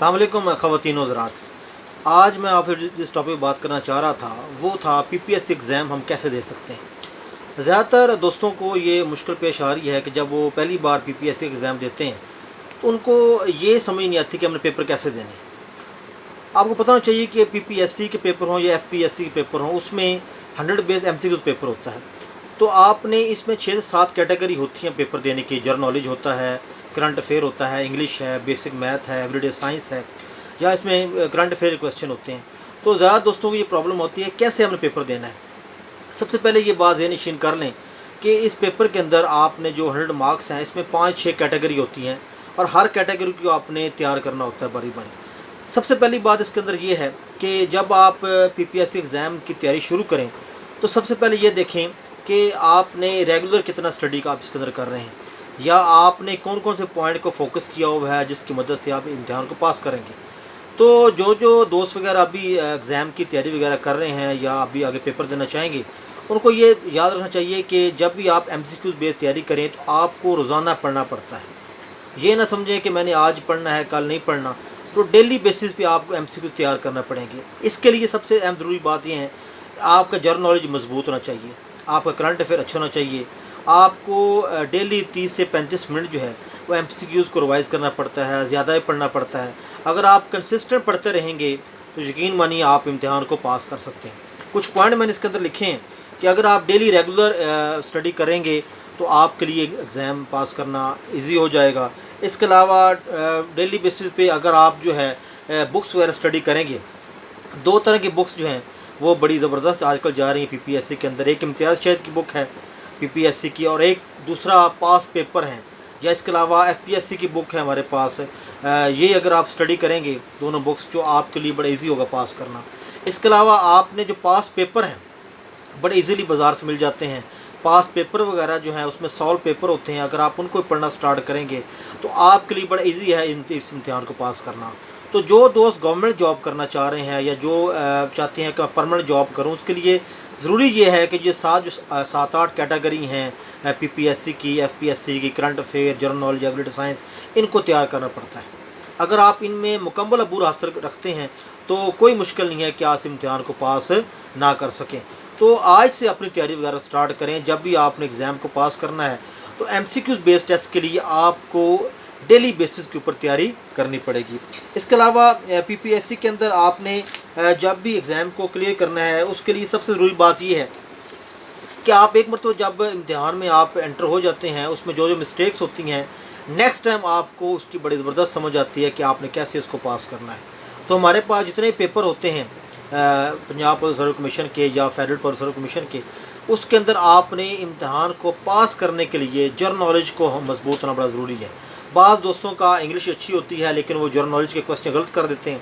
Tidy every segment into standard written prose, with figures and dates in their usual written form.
अस्सलाम वालेकुम ख़वातीन व हज़रात। आज मैं आपसे जिस टॉपिक पर बात करना चाह रहा था वो था पीपीएससी एग्ज़ाम हम कैसे दे सकते हैं। ज़्यादातर दोस्तों को ये मुश्किल पेश आ रही है कि जब वो पहली बार पीपीएससी एग्ज़ाम देते हैं तो उनको ये समझ नहीं आती कि हमने पेपर कैसे देने। आपको पता होना चाहिए कि पीपीएससी के पेपर हों या एफपीएससी के पेपर हों, उसमें 100 बेस एमसीक्यूज़ पेपर होता है। तो आपने इसमें 6 से 7 कैटेगरी होती हैं पेपर देने की। जनरल नॉलेज होता है, करंट अफेयर होता है, इंग्लिश है, बेसिक मैथ है, एवरीडे साइंस है, या इसमें करंट अफेयर क्वेश्चन होते हैं। तो ज़्यादा दोस्तों को ये प्रॉब्लम होती है कैसे हमने पेपर देना है। सबसे पहले ये बात ये निश्चित कर लें कि इस पेपर के अंदर आपने जो 100 मार्क्स हैं इसमें 5-6 कैटेगरी होती हैं और हर कैटेगरी को आपने तैयार करना होता है बारी बारी। सबसे पहली बात इसके अंदर ये है कि जब आप पीपीएससी एग्ज़ाम की तैयारी शुरू करें तो सबसे पहले ये देखें कि आपने रेगुलर कितना स्टडी का आप इसके अंदर कर रहे हैं, या आपने कौन कौन से पॉइंट को फोकस किया हुआ है जिसकी मदद से आप इम्तिहान को पास करेंगे। तो जो दोस्त वगैरह अभी एग्ज़ाम की तैयारी वगैरह कर रहे हैं या अभी आगे पेपर देना चाहेंगे, उनको ये याद रखना चाहिए कि जब भी आप एमसीक्यूज़ बेस्ड तैयारी करें तो आपको रोज़ाना पढ़ना पड़ता है। ये ना समझें कि मैंने आज पढ़ना है कल नहीं पढ़ना। तो डेली बेसिस पे आपको एमसीक्यू तैयार करना पड़ेंगे। इसके लिए सबसे अहम ज़रूरी बात यह है आपका जनरल नॉलेज मजबूत होना चाहिए, आपका करंट अफेयर अच्छा होना चाहिए। आपको डेली 30 से 35 मिनट जो है वो एमसीक्यूज़ को रिवाइज़ करना पड़ता है, ज़्यादा ही पढ़ना पड़ता है। अगर आप कंसिस्टेंट पढ़ते रहेंगे तो यकीन मानिए आप इम्तिहान को पास कर सकते हैं। कुछ पॉइंट मैंने इसके अंदर लिखे हैं कि अगर आप डेली रेगुलर स्टडी करेंगे तो आपके लिए एग्ज़ाम पास करना ईजी हो जाएगा। इसके अलावा डेली बेसिस पे अगर आप जो है बुक्स वगैरह स्टडी करेंगे, 2 तरह की बुक्स जो हैं वो बड़ी ज़बरदस्त आजकल जा रही हैं पीपीएससी के अंदर। एक इम्तियाज़ शहद की बुक है पीपीएससी की और एक दूसरा पास पेपर है, या इसके अलावा एफपीएससी की बुक है हमारे पास। ये अगर आप स्टडी करेंगे दोनों बुक्स जो आपके लिए बड़ा इजी होगा पास करना। इसके अलावा आपने जो पास पेपर हैं बड़े इजीली बाज़ार से मिल जाते हैं। पास पेपर वगैरह जो हैं उसमें सॉल्व पेपर होते हैं, अगर आप उनको पढ़ना स्टार्ट करेंगे तो आपके लिए बड़ा इजी है इस इम्तिहान को पास करना। तो जो दोस्त गवर्नमेंट जॉब करना चाह रहे हैं या जो चाहते हैं कि मैं परमानेंट जॉब करूं, उसके लिए ज़रूरी ये है कि ये 7-8 कैटेगरी हैं पीपीएससी की, एफपीएससी की, current affair, general knowledge, everyday science, इनको तैयार करना पड़ता है। अगर आप इनमें मुकम्मल अबूर हासिल रखते हैं तो कोई मुश्किल नहीं है कि आप इम्तिहान को पास ना कर सकें। तो आज से अपनी तैयारी वगैरह स्टार्ट करें। जब भी आपने एग्ज़ाम को पास करना है तो एमसीक्यूज़ बेस्ड टेस्ट के लिए आपको डेली बेसिस के ऊपर तैयारी करनी पड़ेगी। इसके अलावा पीपीएससी के अंदर आपने जब भी एग्ज़ाम को क्लियर करना है उसके लिए सबसे ज़रूरी बात यह है कि आप एक मरतबा जब इम्तिहान में आप एंटर हो जाते हैं उसमें जो मिस्टेक्स होती हैं नेक्स्ट टाइम आपको उसकी बड़ी ज़बरदस्त समझ आती है कि आपने कैसे इसको पास करना है। तो हमारे पास जितने पेपर होते हैं पंजाब पुलिस सर्विस कमीशन के या फेडरल पुलिस सर्विस कमीशन के, उसके अंदर आपने इम्तिहान को पास करने के लिए जनरल नॉलेज को मजबूत होना बड़ा ज़रूरी है। बाज़ दोस्तों का इंग्लिश अच्छी होती है लेकिन वो जनरल नॉलेज के क्वेश्चन गलत कर देते हैं,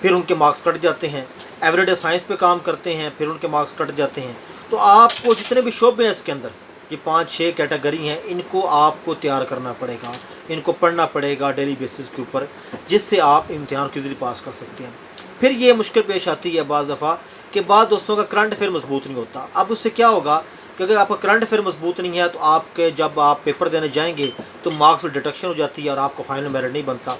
फिर उनके मार्क्स कट जाते हैं। एवरीडे साइंस पे काम करते हैं, फिर उनके मार्क्स कट जाते हैं। तो आपको जितने भी शोबे हैं इसके अंदर, ये 5-6 कैटेगरी हैं, इनको आपको तैयार करना पड़ेगा, इनको पढ़ना पड़ेगा डेली बेसिस के ऊपर, जिससे आप इम्तिहान को ईज़िली पास कर सकते हैं। फिर ये मुश्किल पेश आती है बाज़ दफ़ा कि बाद दोस्तों का करंट अफेयर मजबूत नहीं होता। अब उससे क्या होगा कि अगर आपका करंट अफेयर मजबूत नहीं है तो आपके जब आप पेपर देने जाएंगे तो मार्क्स में डिडक्शन हो जाती है और आपका फाइनल मेरिट नहीं बनता।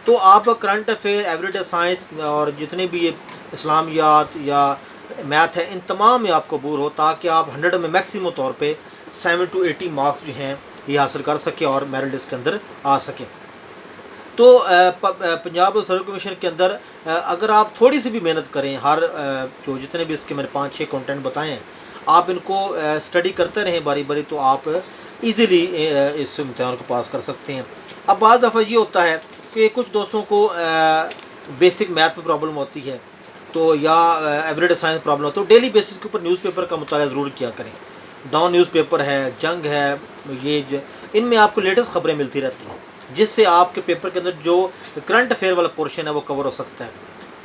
तो आपका करंट अफेयर, एवरीडे साइंस और जितने भी ये इस्लामियात या मैथ है, इन तमाम में आपको अबूर हो ताकि आप 100 में मैक्सिमम तौर पे 7 to 80 मार्क्स जो हैं ये हासिल कर सके और मेरिट लिस्ट के अंदर आ सके। तो पंजाब सर्विस कमीशन के अंदर अगर आप थोड़ी सी भी मेहनत करें, हर जो जितने भी इसके मैंने 5-6 कंटेंट बताए हैं आप इनको स्टडी करते रहें बारी बारी, तो आप इजीली इस इम्तिहान को पास कर सकते हैं। अब बाज़ दफ़ा ये होता है कि कुछ दोस्तों को बेसिक मैथ में प्रॉब्लम होती है तो या एवरीडे साइंस प्रॉब्लम होती है, तो डेली बेसिस के ऊपर न्यूज़पेपर का मुताला ज़रूर किया करें। डॉन न्यूज़पेपर है, जंग है, ये इनमें आपको लेटेस्ट ख़बरें मिलती रहती हैं जिससे आपके पेपर के अंदर जो करंट अफेयर वाला पोर्शन है वो कवर हो सकता है।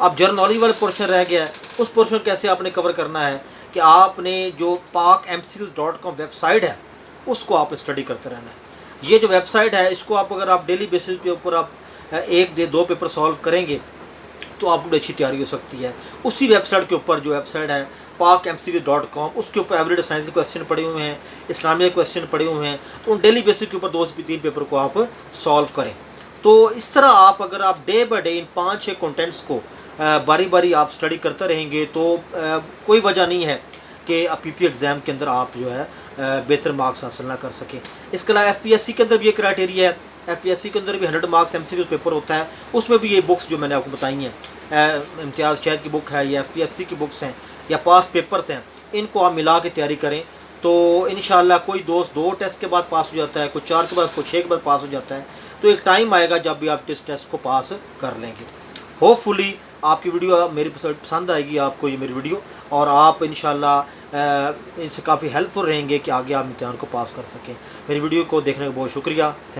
अब जनरल नॉलेज वाला पोर्शन रह गया है, उस पोर्शन कैसे आपने कवर करना है कि आपने जो pakmcqs.com वेबसाइट है उसको आप स्टडी करते रहना है। ये जो वेबसाइट है इसको आप अगर आप डेली बेसिस के ऊपर आप 1-2 पेपर सॉल्व करेंगे तो आपको बड़ी अच्छी तैयारी हो सकती है। उसी वेबसाइट के ऊपर जो वेबसाइट है pakmcq.com, उसके ऊपर एवरीडे साइंस के क्वेश्चन पड़े हुए हैं, इस्लामिया क्वेश्चन पड़े हुए हैं। तो उन डेली बेसिस के ऊपर 2 से 3 पेपर को आप सॉल्व करें تو اس طرح آپ اگر آپ day by day in 5-6 contends کو باری باری آپ اسٹڈی کرتے رہیں گے تو کوئی وجہ نہیں ہے کہ پی پی ایگزام کے اندر آپ جو ہے بہتر مارکس حاصل نہ کر سکیں۔ اس کے علاوہ ایف پی ایس سی کے اندر بھی یہ کرائٹیریا ہے، ایف پی ایس سی کے اندر بھی 100 مارکس ایم سی کیو پیپر ہوتا ہے، اس میں بھی یہ بکس جو میں نے آپ کو بتائی ہیں، امتیاز شہید کی بک ہے یا ایف پی ایس سی کی بکس ہیں یا پاس پیپرس ہیں، ان کو آپ ملا کے تیاری کریں تو انشاءاللہ کوئی دوست 2 ٹیسٹ کے بعد پاس ہو جاتا ہے، کوئی 4 کے بعد، کوئی 6 کے بعد پاس ہو جاتا ہے، تو ایک ٹائم آئے گا جب بھی آپ اس ٹیسٹ کو پاس کر لیں گے۔ ہوپ فلی آپ کی ویڈیو میری پسند آئے گی آپ کو یہ میری ویڈیو، اور آپ انشاءاللہ ان سے کافی ہیلپ فل رہیں گے کہ آگے آپ امتحان کو پاس کر سکیں۔ میری ویڈیو کو دیکھنے کا بہت شکریہ۔